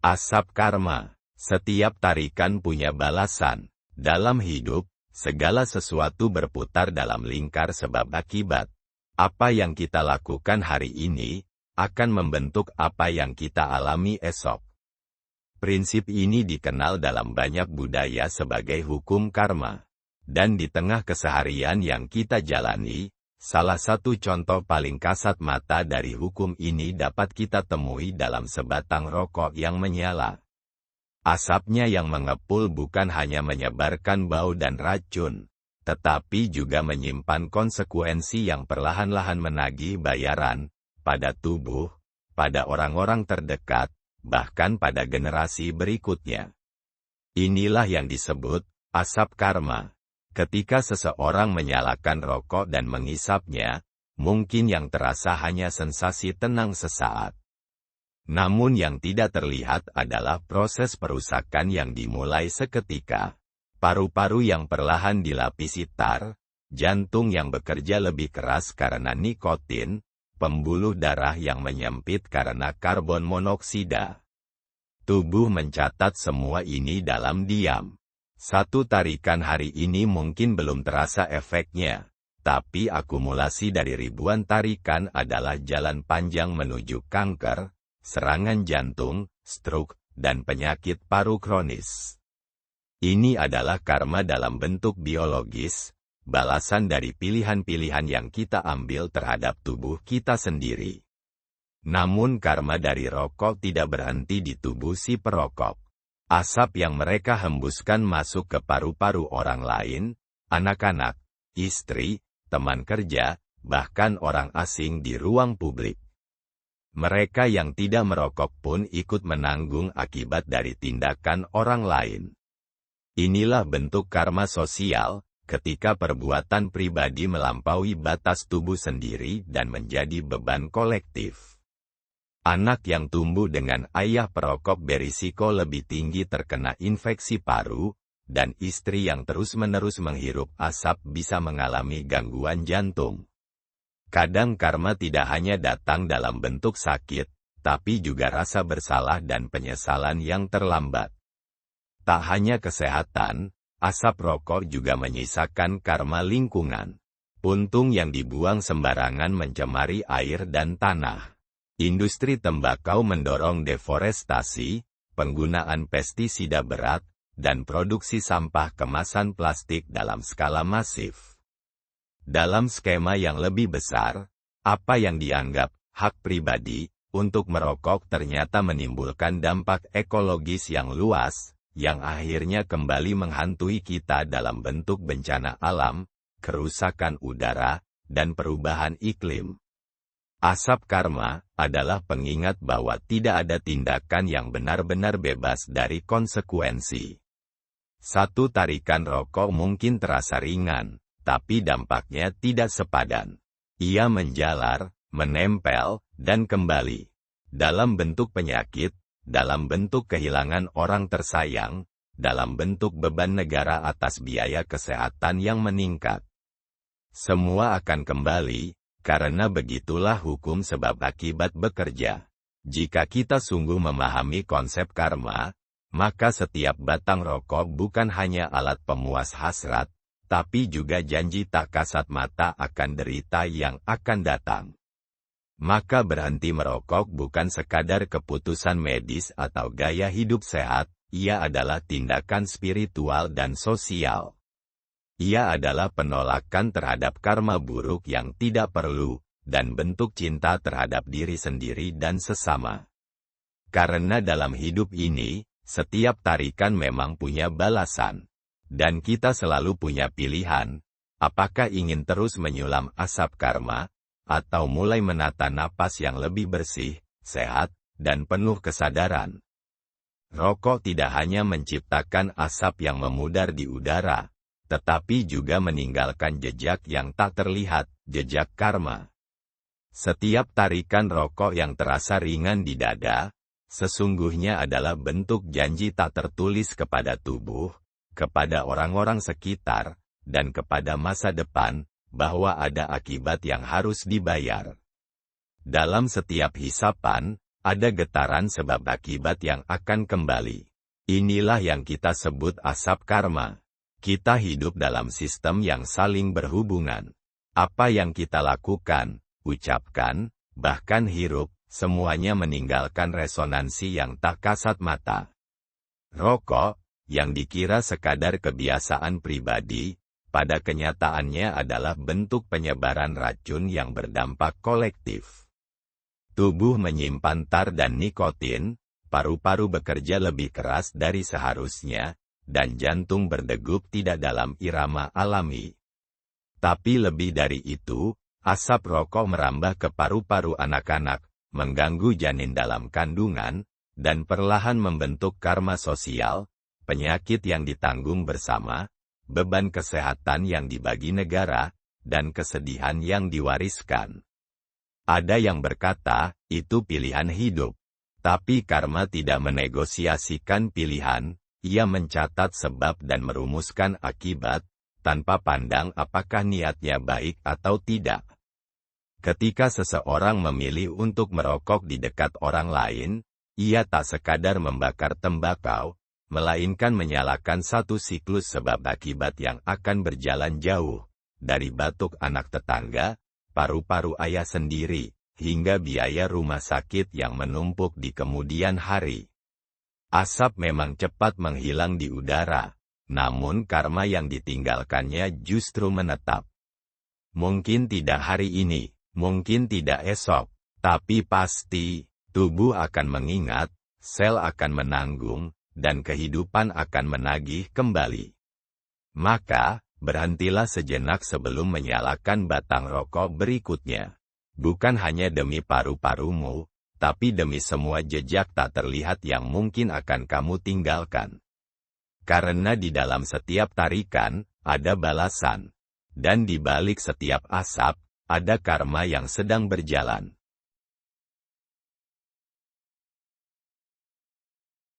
Asap karma. Setiap tarikan punya balasan. Dalam hidup, segala sesuatu berputar dalam lingkar sebab akibat. Apa yang kita lakukan hari ini, akan membentuk apa yang kita alami esok. Prinsip ini dikenal dalam banyak budaya sebagai hukum karma. Dan di tengah keseharian yang kita jalani, salah satu contoh paling kasat mata dari hukum ini dapat kita temui dalam sebatang rokok yang menyala. Asapnya yang mengepul bukan hanya menyebarkan bau dan racun, tetapi juga menyimpan konsekuensi yang perlahan-lahan menagih bayaran pada tubuh, pada orang-orang terdekat, bahkan pada generasi berikutnya. Inilah yang disebut asap karma. Ketika seseorang menyalakan rokok dan mengisapnya, mungkin yang terasa hanya sensasi tenang sesaat. Namun yang tidak terlihat adalah proses perusakan yang dimulai seketika. Paru-paru yang perlahan dilapisi tar, jantung yang bekerja lebih keras karena nikotin, pembuluh darah yang menyempit karena karbon monoksida. Tubuh mencatat semua ini dalam diam. Satu tarikan hari ini mungkin belum terasa efeknya, tapi akumulasi dari ribuan tarikan adalah jalan panjang menuju kanker, serangan jantung, stroke, dan penyakit paru kronis. Ini adalah karma dalam bentuk biologis, balasan dari pilihan-pilihan yang kita ambil terhadap tubuh kita sendiri. Namun karma dari rokok tidak berhenti di tubuh si perokok. Asap yang mereka hembuskan masuk ke paru-paru orang lain, anak-anak, istri, teman kerja, bahkan orang asing di ruang publik. Mereka yang tidak merokok pun ikut menanggung akibat dari tindakan orang lain. Inilah bentuk karma sosial, ketika perbuatan pribadi melampaui batas tubuh sendiri dan menjadi beban kolektif. Anak yang tumbuh dengan ayah perokok berisiko lebih tinggi terkena infeksi paru, dan istri yang terus-menerus menghirup asap bisa mengalami gangguan jantung. Kadang karma tidak hanya datang dalam bentuk sakit, tapi juga rasa bersalah dan penyesalan yang terlambat. Tak hanya kesehatan, asap rokok juga menyisakan karma lingkungan. Puntung yang dibuang sembarangan mencemari air dan tanah. Industri tembakau mendorong deforestasi, penggunaan pestisida berat, dan produksi sampah kemasan plastik dalam skala masif. Dalam skema yang lebih besar, apa yang dianggap hak pribadi untuk merokok ternyata menimbulkan dampak ekologis yang luas, yang akhirnya kembali menghantui kita dalam bentuk bencana alam, kerusakan udara, dan perubahan iklim. Asap karma adalah pengingat bahwa tidak ada tindakan yang benar-benar bebas dari konsekuensi. Satu tarikan rokok mungkin terasa ringan, tapi dampaknya tidak sepadan. Ia menjalar, menempel, dan kembali. Dalam bentuk penyakit, dalam bentuk kehilangan orang tersayang, dalam bentuk beban negara atas biaya kesehatan yang meningkat. Semua akan kembali, karena begitulah hukum sebab akibat bekerja. Jika kita sungguh memahami konsep karma, maka setiap batang rokok bukan hanya alat pemuas hasrat, tapi juga janji tak kasat mata akan derita yang akan datang. Maka berhenti merokok bukan sekadar keputusan medis atau gaya hidup sehat, ia adalah tindakan spiritual dan sosial. Ia adalah penolakan terhadap karma buruk yang tidak perlu, dan bentuk cinta terhadap diri sendiri dan sesama. Karena dalam hidup ini, setiap tarikan memang punya balasan. Dan kita selalu punya pilihan, apakah ingin terus menyulam asap karma, atau mulai menata napas yang lebih bersih, sehat, dan penuh kesadaran. Rokok tidak hanya menciptakan asap yang memudar di udara, tetapi juga meninggalkan jejak yang tak terlihat, jejak karma. Setiap tarikan rokok yang terasa ringan di dada, sesungguhnya adalah bentuk janji tak tertulis kepada tubuh, kepada orang-orang sekitar, dan kepada masa depan, bahwa ada akibat yang harus dibayar. Dalam setiap hisapan, ada getaran sebab akibat yang akan kembali. Inilah yang kita sebut asap karma. Kita hidup dalam sistem yang saling berhubungan. Apa yang kita lakukan, ucapkan, bahkan hirup, semuanya meninggalkan resonansi yang tak kasat mata. Rokok, yang dikira sekadar kebiasaan pribadi, pada kenyataannya adalah bentuk penyebaran racun yang berdampak kolektif. Tubuh menyimpan tar dan nikotin, paru-paru bekerja lebih keras dari seharusnya, dan jantung berdegup tidak dalam irama alami. Tapi lebih dari itu, asap rokok merambah ke paru-paru anak-anak, mengganggu janin dalam kandungan, dan perlahan membentuk karma sosial, penyakit yang ditanggung bersama, beban kesehatan yang dibagi negara, dan kesedihan yang diwariskan. Ada yang berkata, itu pilihan hidup. Tapi karma tidak menegosiasikan pilihan, ia mencatat sebab dan merumuskan akibat, tanpa pandang apakah niatnya baik atau tidak. Ketika seseorang memilih untuk merokok di dekat orang lain, ia tak sekadar membakar tembakau, melainkan menyalakan satu siklus sebab akibat yang akan berjalan jauh, dari batuk anak tetangga, paru-paru ayah sendiri, hingga biaya rumah sakit yang menumpuk di kemudian hari. Asap memang cepat menghilang di udara, namun karma yang ditinggalkannya justru menetap. Mungkin tidak hari ini, mungkin tidak esok, tapi pasti, tubuh akan mengingat, sel akan menanggung, dan kehidupan akan menagih kembali. Maka, berhentilah sejenak sebelum menyalakan batang rokok berikutnya. Bukan hanya demi paru-parumu, tapi demi semua jejak tak terlihat yang mungkin akan kamu tinggalkan. Karena di dalam setiap tarikan, ada balasan. Dan di balik setiap asap, ada karma yang sedang berjalan.